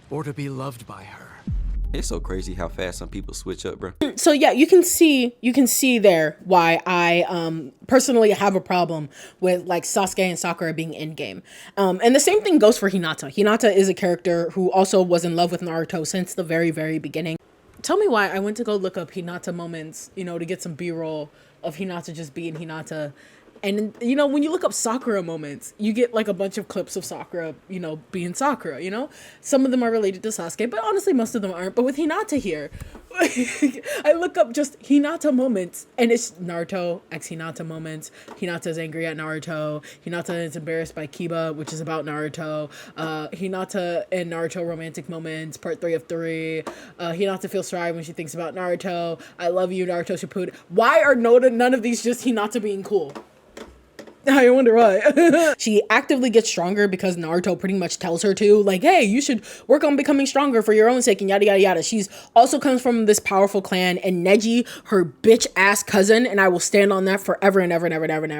or to be loved by her. It's so crazy how fast some people switch up, bro. So yeah, you can see there why I personally have a problem with like Sasuke and Sakura being in game. And the same thing goes for Hinata. Hinata is a character who also was in love with Naruto since the very, very beginning. Tell me why I went to go look up Hinata moments, you know, to get some B-roll of Hinata just being Hinata. And, you know, when you look up Sakura moments, you get like a bunch of clips of Sakura, you know, being Sakura, you know? Some of them are related to Sasuke, but honestly, most of them aren't. But with Hinata here, I look up just Hinata moments, and it's Naruto x Hinata moments. Hinata's angry at Naruto. Hinata is embarrassed by Kiba, which is about Naruto. Hinata and Naruto romantic moments, part 3 of 3. Hinata feels shy when she thinks about Naruto. I love you, Naruto Shippuden. Why are none of these just Hinata being cool? I wonder why. She actively gets stronger because Naruto pretty much tells her to, like, hey, you should work on becoming stronger for your own sake and yada yada yada. She's also comes from this powerful clan, and Neji, her bitch ass cousin, and I will stand on that forever and ever and ever and ever and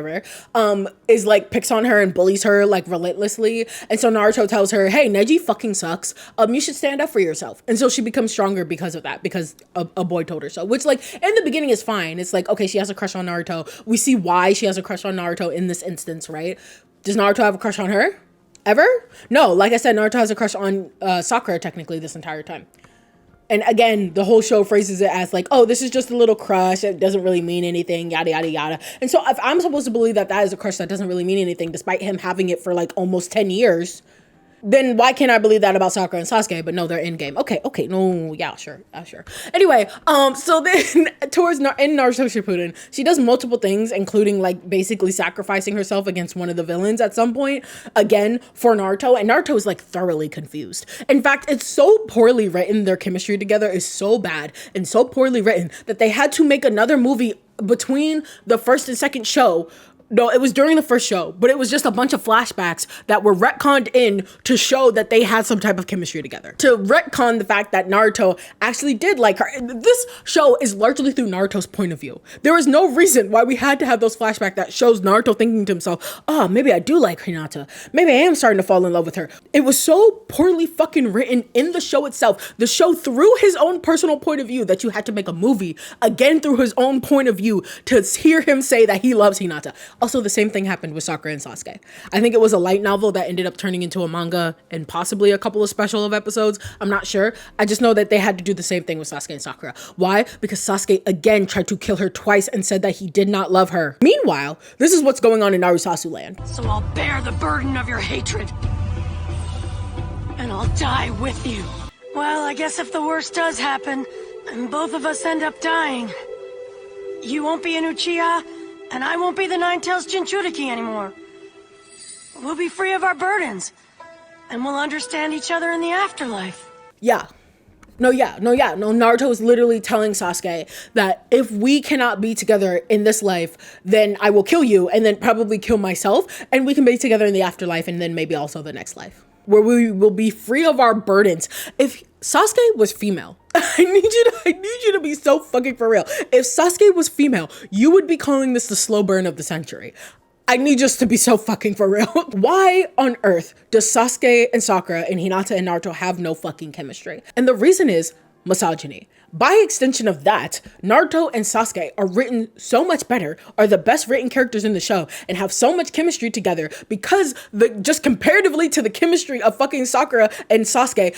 ever, is like picks on her and bullies her like relentlessly. And so Naruto tells her, hey, Neji fucking sucks. You should stand up for yourself. And so she becomes stronger because of that, because a boy told her so, which like in the beginning is fine. It's like, okay, she has a crush on Naruto. We see why she has a crush on Naruto in this instance, right? Does Naruto have a crush on her? Ever? No, like I said, Naruto has a crush on Sakura technically this entire time. And again, the whole show phrases it as like, oh, this is just a little crush. It doesn't really mean anything, yada, yada, yada. And so if I'm supposed to believe that that is a crush that doesn't really mean anything, despite him having it for like almost 10 years, then why can't I believe that about Sakura and Sasuke? But no, they're in game. Okay, no, yeah, sure. Anyway, so then in Naruto Shippuden, she does multiple things, including like basically sacrificing herself against one of the villains at some point, again, for Naruto. And Naruto is like thoroughly confused. In fact, it's so poorly written, their chemistry together is so bad and so poorly written that they had to make another movie between the first and second show. No, it was during the first show, but it was just a bunch of flashbacks that were retconned in to show that they had some type of chemistry together. To retcon the fact that Naruto actually did like her. This show is largely through Naruto's point of view. There is no reason why we had to have those flashbacks that shows Naruto thinking to himself, oh, maybe I do like Hinata. Maybe I am starting to fall in love with her. It was so poorly fucking written in the show itself. The show through his own personal point of view that you had to make a movie again through his own point of view to hear him say that he loves Hinata. Also, the same thing happened with Sakura and Sasuke. I think it was a light novel that ended up turning into a manga and possibly a couple of special of episodes. I'm not sure. I just know that they had to do the same thing with Sasuke and Sakura. Why? Because Sasuke again tried to kill her twice and said that he did not love her. Meanwhile, this is what's going on in NaruSasu land. So I'll bear the burden of your hatred. And I'll die with you. Well, I guess if the worst does happen, and both of us end up dying, you won't be an Uchiha, and I won't be the Nine-Tails Jinchuriki anymore. We'll be free of our burdens, and we'll understand each other in the afterlife. Yeah. No, Naruto is literally telling Sasuke that if we cannot be together in this life, then I will kill you and then probably kill myself, and we can be together in the afterlife and then maybe also the next life, where we will be free of our burdens. If Sasuke was female, I need you to be so fucking for real. If Sasuke was female, you would be calling this the slow burn of the century. I need us to be so fucking for real. Why on earth does Sasuke and Sakura and Hinata and Naruto have no fucking chemistry? And the reason is misogyny. By extension of that, Naruto and Sasuke are written so much better, are the best written characters in the show, and have so much chemistry together because just comparatively to the chemistry of fucking Sakura and Sasuke,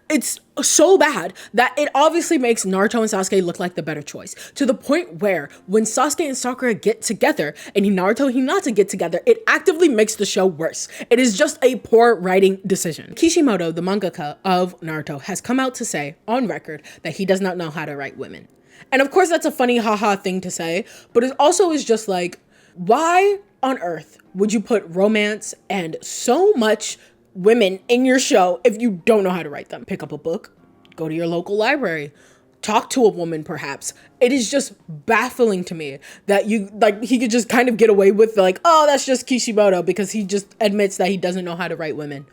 it's so bad that it obviously makes Naruto and Sasuke look like the better choice. To the point where when Sasuke and Sakura get together and Naruto and Hinata get together, it actively makes the show worse. It is just a poor writing decision. Kishimoto, the mangaka of Naruto, has come out to say on record that he does not know how to write women. And of course that's a funny haha thing to say, but it also is just like, why on earth would you put romance and so much women in your show if you don't know how to write them? Pick up a book, go to your local library, talk to a woman perhaps. It is just baffling to me that he could just kind of get away with like, oh, that's just Kishimoto, because he just admits that he doesn't know how to write women.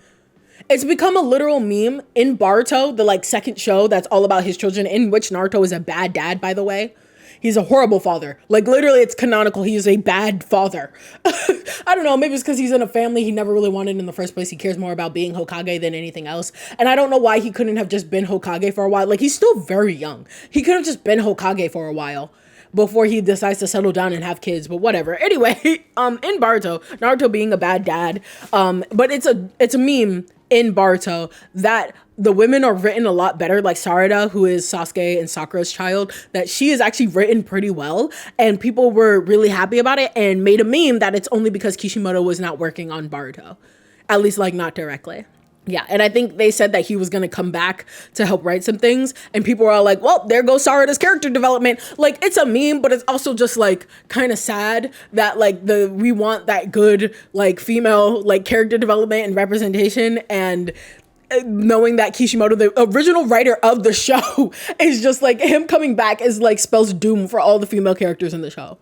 It's become a literal meme in Boruto, the like second show that's all about his children, in which Naruto is a bad dad, by the way. He's a horrible father. Like, literally, it's canonical. He is a bad father. I don't know. Maybe it's because he's in a family he never really wanted in the first place. He cares more about being Hokage than anything else. And I don't know why he couldn't have just been Hokage for a while. Like, he's still very young. He could have just been Hokage for a while before he decides to settle down and have kids, but whatever. Anyway, in Naruto being a bad dad, but it's a meme in Boruto that the women are written a lot better, like Sarada, who is Sasuke and Sakura's child, that she is actually written pretty well, and people were really happy about it and made a meme that it's only because Kishimoto was not working on Boruto, at least like not directly. Yeah, and I think they said that he was going to come back to help write some things, and people were all like, well, there goes Sarada's character development. Like, it's a meme, but it's also just, like, kind of sad that, like, we want that good, like, female, like, character development and representation, and knowing that Kishimoto, the original writer of the show, is just, like, him coming back is, like, spells doom for all the female characters in the show.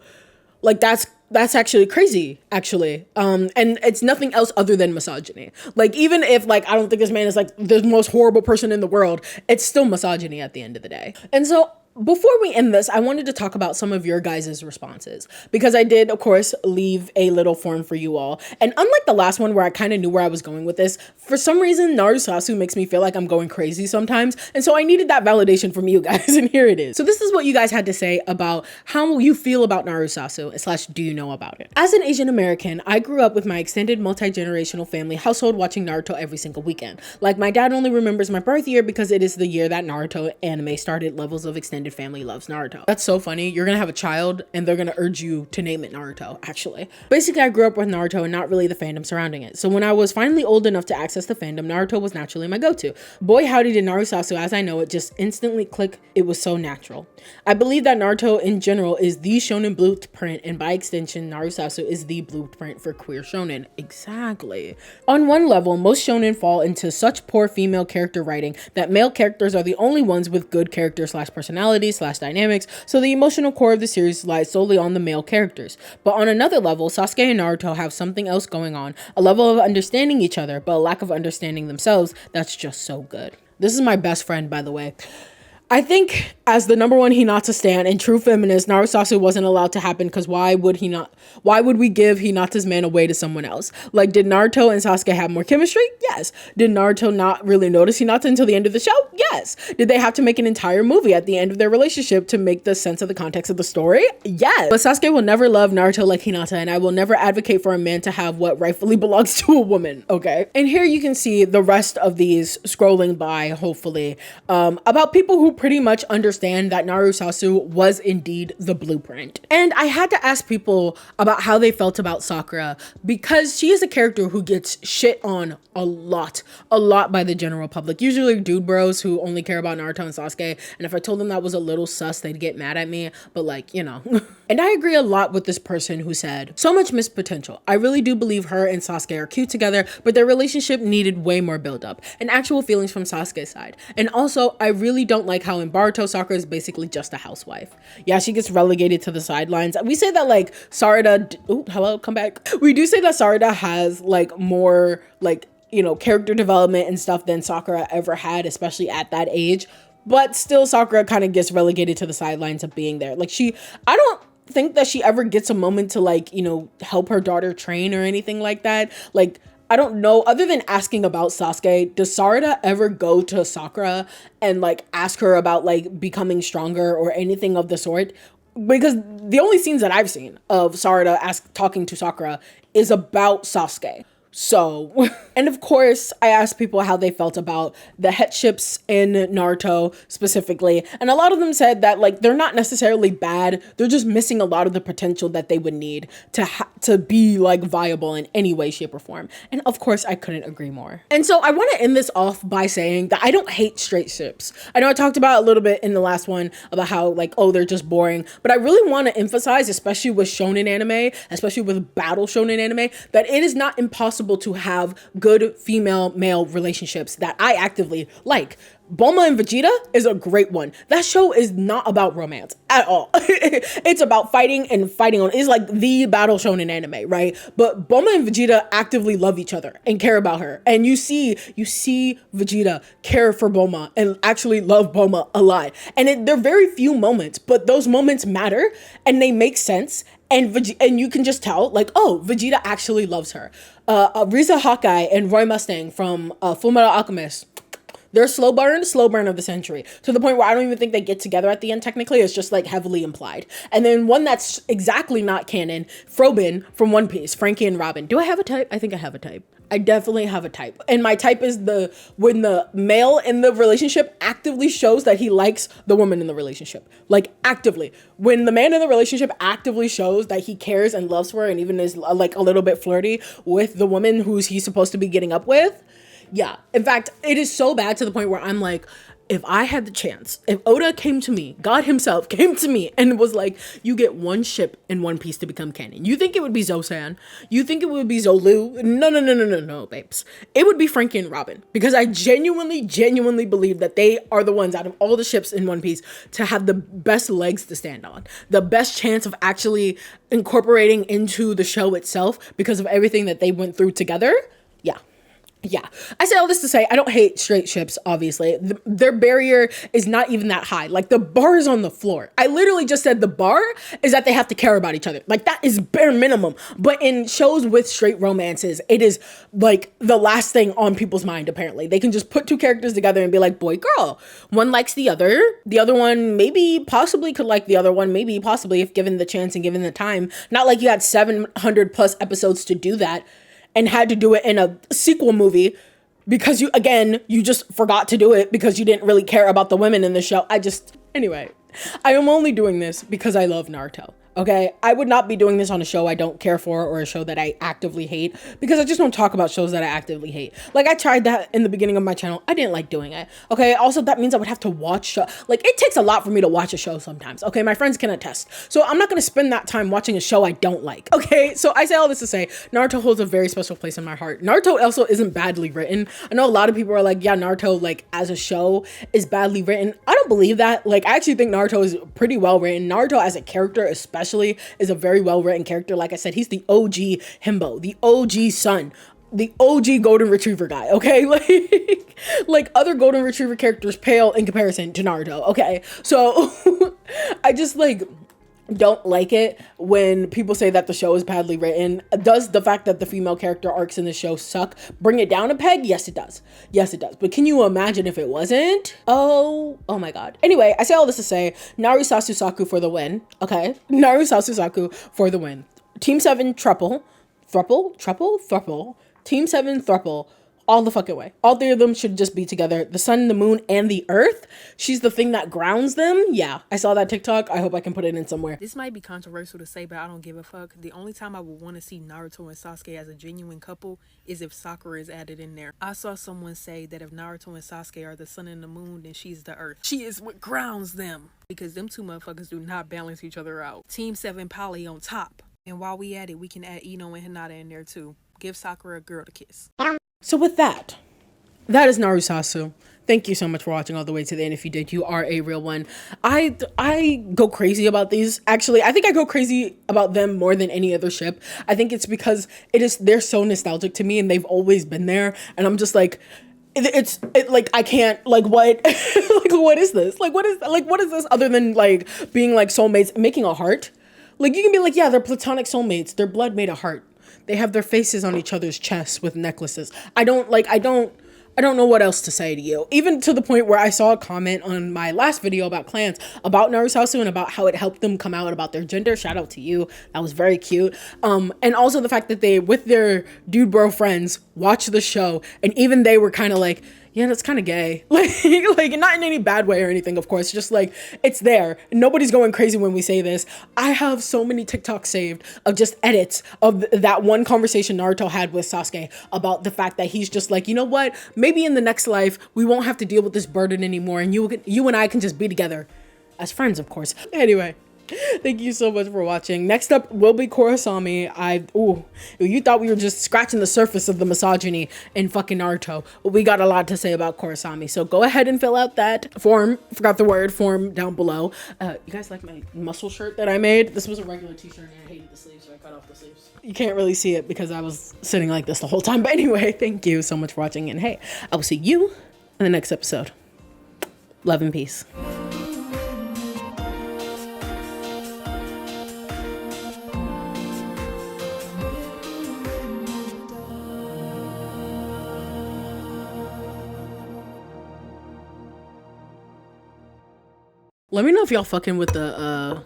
Like, that's actually crazy, actually. And it's nothing else other than misogyny. Like, even if, like, I don't think this man is, like, the most horrible person in the world, it's still misogyny at the end of the day. And so, before we end this, I wanted to talk about some of your guys' responses, because I did, of course, leave a little form for you all. And unlike the last one where I kind of knew where I was going with this, for some reason, NaruSasu makes me feel like I'm going crazy sometimes. And so I needed that validation from you guys, and here it is. So this is what you guys had to say about how you feel about NaruSasu / do you know about it. As an Asian American, I grew up with my extended multi-generational family household watching Naruto every single weekend. Like, my dad only remembers my birth year because it is the year that Naruto anime started. Levels of extended family loves Naruto. That's so funny. You're gonna have a child and they're gonna urge you to name it Naruto, actually. Basically, I grew up with Naruto and not really the fandom surrounding it. So when I was finally old enough to access the fandom, Naruto was naturally my go-to. Boy howdy did NaruSasu, as I know it, just instantly click. It was so natural. I believe that Naruto in general is the shonen blueprint, and by extension, NaruSasu is the blueprint for queer shonen. Exactly. On one level, most shonen fall into such poor female character writing that male characters are the only ones with good character / personality / dynamics, so the emotional core of the series lies solely on the male characters. But on another level, Sasuke and Naruto have something else going on, a level of understanding each other, but a lack of understanding themselves that's just so good. This is my best friend, by the way. I think as the #1 Hinata stan and true feminist, NaruSasu wasn't allowed to happen because why would we give Hinata's man away to someone else? Like, did Naruto and Sasuke have more chemistry? Yes. Did Naruto not really notice Hinata until the end of the show? Yes. Did they have to make an entire movie at the end of their relationship to make the sense of the context of the story? Yes. But Sasuke will never love Naruto like Hinata, and I will never advocate for a man to have what rightfully belongs to a woman, okay? And here you can see the rest of these scrolling by, hopefully, about people who pretty much understand that NaruSasu was indeed the blueprint. And I had to ask people about how they felt about Sakura, because she is a character who gets shit on a lot by the general public, usually dude bros who only care about Naruto and Sasuke, and if I told them that was a little sus, they'd get mad at me, but like, you know. And I agree a lot with this person who said, so much missed potential. I really do believe her and Sasuke are cute together, but their relationship needed way more build up and actual feelings from Sasuke's side. And also, I really don't like how in Boruto, Sakura is basically just a housewife. Yeah, she gets relegated to the sidelines. We say that like Sarada, hello, come back. We do say that Sarada has like more like, you know, character development and stuff than Sakura ever had, especially at that age. But still, Sakura kind of gets relegated to the sidelines of being there. Like I don't think that she ever gets a moment to like, you know, help her daughter train or anything like that. Like, I don't know, other than asking about Sasuke, does Sarada ever go to Sakura and like ask her about like becoming stronger or anything of the sort? Because the only scenes that I've seen of Sarada talking to Sakura is about Sasuke. So, and of course, I asked people how they felt about the headships in Naruto specifically, and a lot of them said that like they're not necessarily bad, they're just missing a lot of the potential that they would need to be like viable in any way, shape, or form. And of course, I couldn't agree more. And so I want to end this off by saying that I don't hate straight ships. I know I talked about a little bit in the last one about how like, oh, they're just boring, but I really want to emphasize, especially with shonen anime, especially with battle shonen anime, that it is not impossible to have good female-male relationships that I actively like. Bulma and Vegeta is a great one. That show is not about romance at all. It's about fighting and fighting on. It's like the battle shonen anime, right? But Bulma and Vegeta actively love each other and care about her. And you see Vegeta care for Bulma and actually love Bulma a lot. And they're very few moments, but those moments matter and they make sense. And you can just tell, like, oh, Vegeta actually loves her. Riza Hawkeye and Roy Mustang from Fullmetal Alchemist. They're slow burn of the century, to the point where I don't even think they get together at the end. Technically, it's just like heavily implied. And then one that's exactly not canon, Frobin from One Piece, Frankie and Robin. Do I have a type? I think I have a type. I definitely have a type. And my type is when the male in the relationship actively shows that he likes the woman in the relationship. Like actively. When the man in the relationship actively shows that he cares and loves her and even is like a little bit flirty with the woman he's supposed to be getting up with. Yeah. In fact, it is so bad to the point where I'm like, if I had the chance, if Oda came to me, God himself came to me and was like, you get one ship in One Piece to become canon. You think it would be Zosan? You think it would be Zolu? No, babes. It would be Frankie and Robin, because I genuinely believe that they are the ones out of all the ships in One Piece to have the best legs to stand on, the best chance of actually incorporating into the show itself because of everything that they went through together. Yeah, I say all this to say I don't hate straight ships, obviously. Their barrier is not even that high. Like, the bar is on the floor. I literally just said the bar is that they have to care about each other. Like, that is bare minimum. But in shows with straight romances, it is like the last thing on people's mind, apparently. They can just put two characters together and be like, boy, girl. One likes the other. The other one maybe possibly could like the other one, maybe possibly if given the chance and given the time. Not like you had 700 plus episodes to do that and had to do it in a sequel movie because you just forgot to do it because you didn't really care about the women in the show. Anyway, I am only doing this because I love Naruto. Okay, I would not be doing this on a show I don't care for or a show that I actively hate, because I just don't talk about shows that I actively hate. Like, I tried that in the beginning of my channel. I didn't like doing it. Okay, also that means I would have to watch like, it takes a lot for me to watch a show sometimes. Okay, my friends can attest. So I'm not going to spend that time watching a show I don't like. Okay, so I say all this to say Naruto holds a very special place in my heart. Naruto also isn't badly written. I know a lot of people are like, yeah, Naruto, like, as a show is badly written. I don't believe that. Like, I actually think Naruto is pretty well written. Naruto as a character especially is a very well-written character. Like I said, he's the OG himbo, the OG son, the OG golden retriever guy, okay? Like other golden retriever characters pale in comparison to Naruto, okay? So I just like don't like it when people say that the show is badly written. Does the fact that the female character arcs in the show suck bring it down a peg? Yes, it does. Yes, it does. But can you imagine if it wasn't? Oh my God. Anyway, I say all this to say NaruSasu Saku for the win. Okay, NaruSasu Saku for the win. Team 7 thruple. Team 7 thruple. All the fucking way. All three of them should just be together. The sun, the moon, and the earth. She's the thing that grounds them. Yeah, I saw that TikTok. I hope I can put it in somewhere. This might be controversial to say, but I don't give a fuck. The only time I would want to see Naruto and Sasuke as a genuine couple is if Sakura is added in there. I saw someone say that if Naruto and Sasuke are the sun and the moon, then she's the earth. She is what grounds them, because them two motherfuckers do not balance each other out. Team 7 Poly on top. And while we at it, we can add Ino and Hinata in there too. Give Sakura a girl to kiss. So with that is NaruSasu. Thank you so much for watching all the way to the end. If you did, you are a real one. I go crazy about these. Actually, I think I go crazy about them more than any other ship. I think it's because they're so nostalgic to me and they've always been there. And I'm just like, like, I can't, like, what, like, what is this? Like, what is this other than like being like soulmates, making a heart? Like, you can be like, yeah, they're platonic soulmates. Their blood made a heart. They have their faces on each other's chests with necklaces. I don't know what else to say to you. Even to the point where I saw a comment on my last video about clans, about NaruSasu and about how it helped them come out about their gender. Shout out to you. That was very cute. And also the fact that they, with their dude bro friends, watched the show and even they were kind of like, yeah, that's kind of gay. Like not in any bad way or anything, of course. Just like, it's there. Nobody's going crazy when we say this. I have so many TikToks saved of just edits of that one conversation Naruto had with Sasuke about the fact that he's just like, you know what? Maybe in the next life, we won't have to deal with this burden anymore. And you and I can just be together as friends, of course. Anyway, Thank you so much for watching. Next up will be Kurosami. You thought we were just scratching the surface of the misogyny in fucking Naruto. We got a lot to say about Kurosami. So go ahead and fill out that form. Forgot the word form down below. You guys like my muscle shirt that I made? This was a regular t-shirt and I hated the sleeves, so I cut off the sleeves. You can't really see it because I was sitting like this the whole time. But anyway, thank you so much for watching. And hey, I will see you in the next episode. Love and peace. Let me know if y'all fucking with the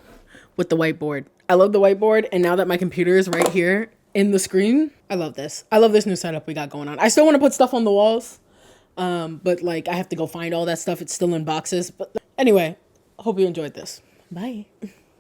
whiteboard. I love the whiteboard, and now that my computer is right here in the screen, I love this. I love this new setup we got going on. I still want to put stuff on the walls, but like I have to go find all that stuff. It's still in boxes. But anyway, hope you enjoyed this. Bye.